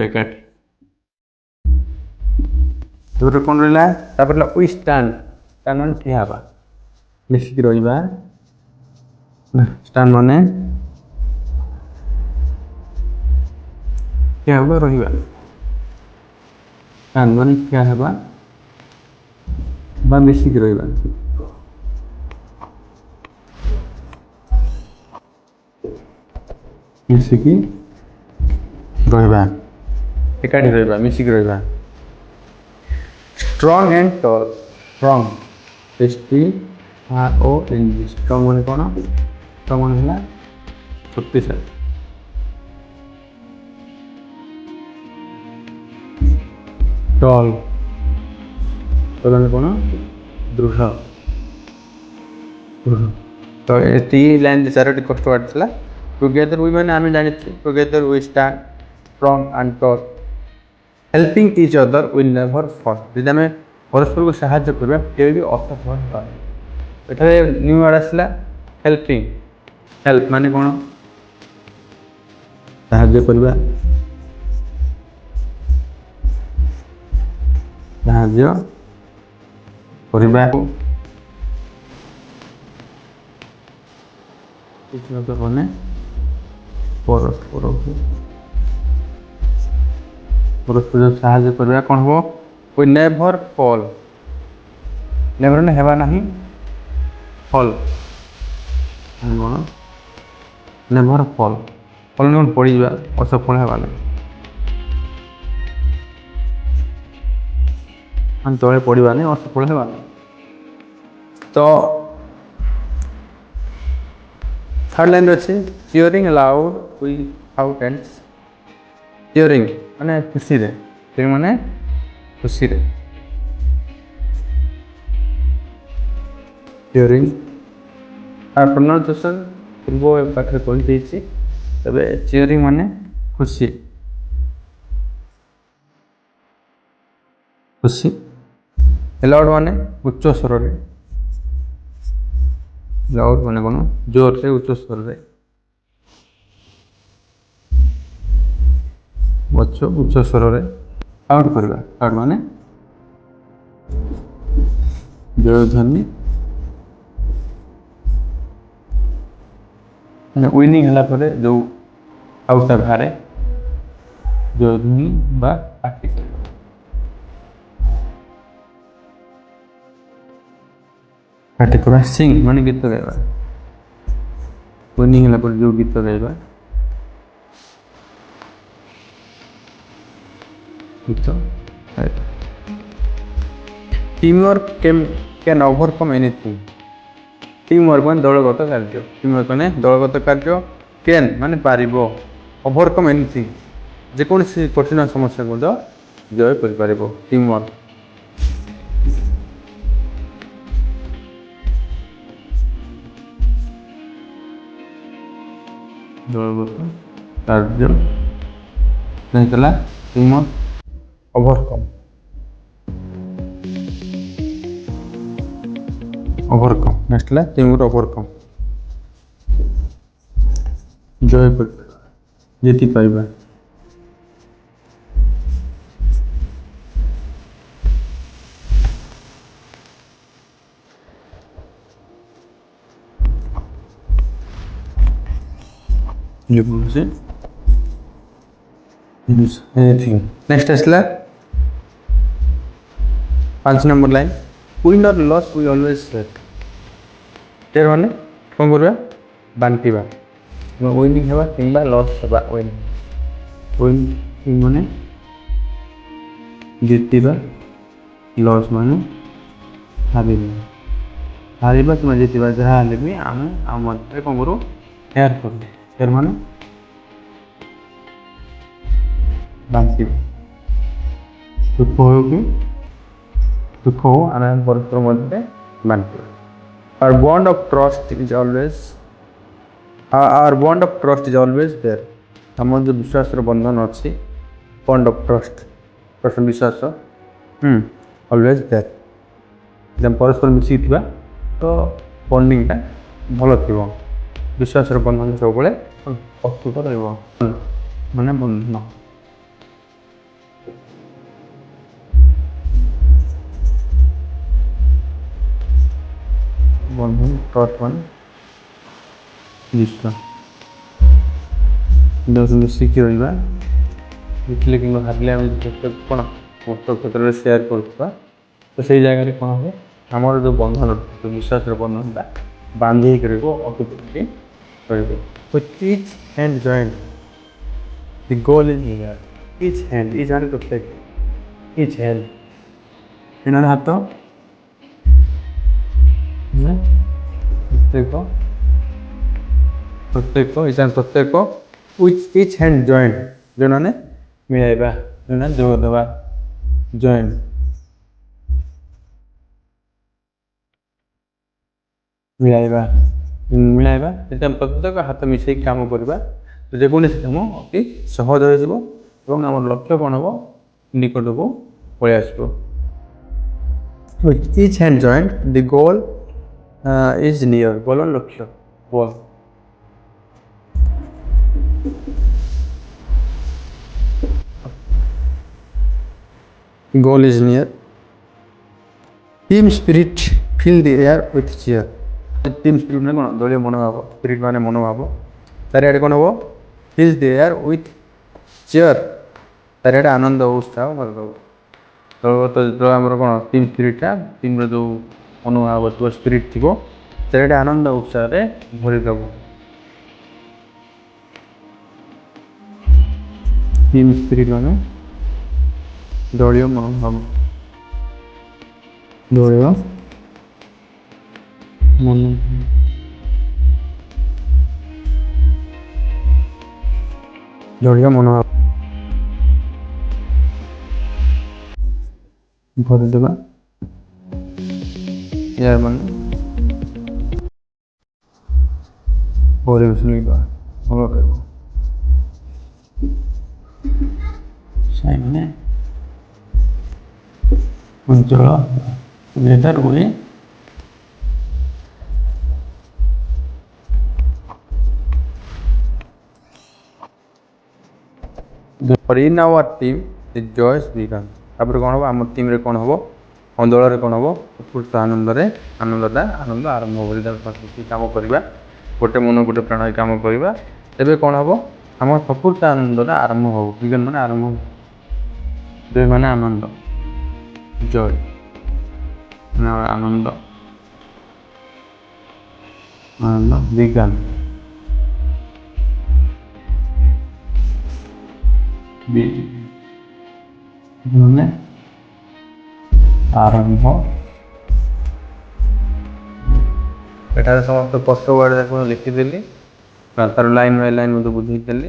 एकाठी दूर कौन रहा तापर वी स्टैंड स्टैंड मान ठिया हवा मिसिक रहा स्टैंड माने ठिया हवा रहा स्टैंड माने ठिया हवा बा मिसिक रहा मिसिकी रहा एकाठी रहा मिसिक रहा strong and toll strong STRONG strong माने कौन स्ट्रॉन्ग माने है शक्तिशाली टॉल टॉल माने कौन दृढ़ तो ये लाइन चारोटी कष्ट पड़ा टुगेदर वी मैंने आम जानी together we stand strong and tall helping each other will never fall जब आम परस्पर को साहाଯ୍य करबा केबे भी असफल होय एठारे न्यू वर्ड आसला हेल्पिंग हेल्प माने कोन साहाଯ୍य करबा साहाଯ୍य करबा इच अदर माने परस्पर परस्पर साहाଯ୍य करबा कोन हो वी नेवर फॉल नेवर ने हेबा नहीं फॉल कोन नेवर फॉल फॉल ने पड़ी जा असफल हेबा नहीं हम तळे पड़ीबा नहीं असफल हेबा नहीं तो थर्ड लाइन अच्छे cheering allowed without ends cheering माने खुशी रे चियरिंग माने खुशी रे चियरिंग आर प्रोनाउंसिएशन पूर्व पाखे कहि देछि तबे चियरिंग माने खुशी खुशी अलाउड माने उच्च स्वर रे लाउड माने कोन जोर से उच्च स्वर रे उच्च स्वर रे आउट करबा आउट माने जोर ध्वनि माने विनिंग हला परे जो आउट बाहर जोर ध्वनि बा पार्टी पार्टी करबा सिंग माने गीत गाइबा विनिंग हला परे जो गीत गाइबा teamwork can overcome anything teamwork मान दलगत कार्य टीम वर्क माने दलगत कार्य कैन माने पारिबो ओवरकम एनीथिंग जे कोन से कठिन समस्या को जय कर पारिबो टीम वर्क दलगत कार्य नहीं चला टीम वर्क ओवरकम नेक्स्ट ला टीम वर्क ओवरकम जय पर जीति पाइबा ये बोल से एनीथिंग नेक्स्ट आसला 5 नंबर लाइन विन और loss we always share share माने कोन करबा बांटीबा विनिंग हेबा किंबा लॉस हेबा विन माने जीतिबा लॉस माने हारिबा तुम जीतिबा जहा हले भी आम मते कोन करू शेयर करू शेयर माने बांटीबा दुख हो कि दुख हो आनंद परस्पर मध्य बांटीबा our bond of trust is always there हम जो विश्वास रो बंधन अछि bond of trust प्रश्न विश्वास always there जब परस्पर मिसी थिबा तो बॉन्डिंग ता भलो थिबो विश्वास रो बंधन सब बळे अस्तुत रहइबो माने बंधन বন্ধন ডট ওয়ান ଜିନିଷ କିନ୍ତୁ ଶିଖି ରହିବା ଶିଖିଲେ କିନ୍ତୁ ହାରିଲେ ଆମେ କ'ଣ ମତ କ୍ଷେତ୍ରରେ ସେୟାର କରୁଥିବା ତ ସେଇ ଜାଗାରେ କ'ଣ ହେବ ଆମର ଯେଉଁ ବନ୍ଧନ ଯେଉଁ ବିଶ୍ୱାସର ବନ୍ଧନଟା ବାନ୍ଧି ହେଇକି ରହିବ ଅଟୋମେଟିକଲି ରହିବ each hand joint the goal is here each hand protect each hand ଏଣାର ହାତ ପ୍ରତ୍ୟେକ ଇଚ୍ ହ୍ୟାଣ୍ଡ ଜଏଣ୍ଟ ଯେଉଁମାନେ ମିଳାଇବା ଯେଉଁମାନେ ଯୋଗ ଦେବା ଜଏଣ୍ଟ ମିଳାଇବା ଯଦି ଆମେ ପ୍ରତ୍ୟେକ ହାତ ମିଶାଇକି କାମ କରିବା ଯେକୌଣସି କାମ ଅତି ସହଜ ହୋଇଯିବ ଏବଂ ଆମର ଲକ୍ଷ୍ୟ କ'ଣ ହେବ ନିକଟକୁ ପଳେଇ ଆସିବ each hand joint the goal is near goal ଲକ୍ଷ୍ୟ goal goal is near team spirit fill the air with cheer team spirit ମାନେ କ'ଣ ଦଳୀୟ ମନୋଭାବ ସ୍ପିରିଟ୍ ମାନେ ମନୋଭାବ ଚାରିଆଡ଼େ କ'ଣ ହେବ fill the air with cheer ଚାରିଆଡ଼େ ଆନନ୍ଦ ଉତ୍ସାହ କରିଦେବ ଦଳଗତ ଯେତେବେଳେ ଆମର କ'ଣ ଟିମ୍ ସ୍ପିରିଟ୍ଟା ଟିମ୍ର ଯେଉଁ ମନୋଭାବ ଥିବ ସ୍ପିରିଟ୍ ଥିବ ଚାରିଆଡ଼େ ଆନନ୍ଦ ଉତ୍ସାହରେ ଭରିଦେବ ଟିମ୍ ସ୍ପିରିଟ୍ ମାନେ ଦଳୀୟ ମନୋଭାବ ଦଳୀୟ ମନୋଭାବ ଭରିଦେବା ୟାର ମାନେ ପରିବେଶ ଲଗେଇବା ଭଲ ରହିବ ସାଇମାନେ ଅଞ୍ଚଳ ଯେଟା ରୁହେ in our team the joys began ତାପରେ କ'ଣ ହେବ ଆମ ଟିମ୍ରେ କ'ଣ ହେବ ଆମ ଦଳରେ କ'ଣ ହେବ ପ୍ରକୃତ ଆନନ୍ଦ ଆରମ୍ଭ ହେବ ଯଦି କାମ କରିବା ଗୋଟେ ମନ ଗୋଟେ ପ୍ରାଣ କାମ କରିବା ତେବେ କ'ଣ ହେବ ଆମ ପ୍ରକୃତ ଆନନ୍ଦଟା ଆରମ୍ଭ ହେବ ବିଜ୍ଞାନ ମାନେ ଆରମ୍ଭ ମାନେ ଆନନ୍ଦ ଜୟ ଆନନ୍ଦ ବିଜ୍ଞାନ ମାନେ ଆରମ୍ଭ ଏଠାରେ ସମସ୍ତ ସ୍ପଷ୍ଟ ୱାର୍ଡ଼ ଲିଖିଦେଲି ତାର ଲାଇନ୍ ବାଇ ଲାଇନ୍ ମଧ୍ୟ ବୁଝେଇଦେଲି